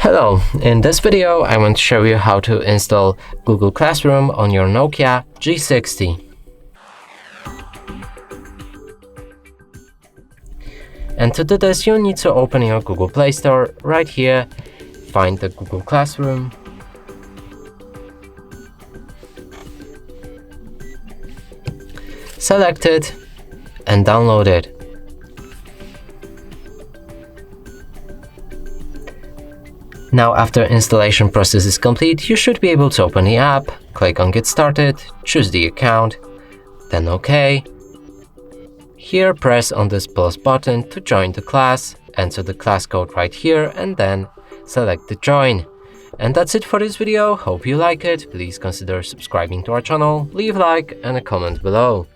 Hello, in this video I want to show you how to install Google Classroom on your NOKIA G60. And to do this you need to open your Google Play Store right here, find the Google Classroom, select it and download it. Now after installation process is complete, you should be able to open the app, click on Get Started, choose the account, then OK. Here press on this plus button to join the class, enter the class code right here and then select the join. And that's it for this video, hope you like it, please consider subscribing to our channel, leave a like and a comment below.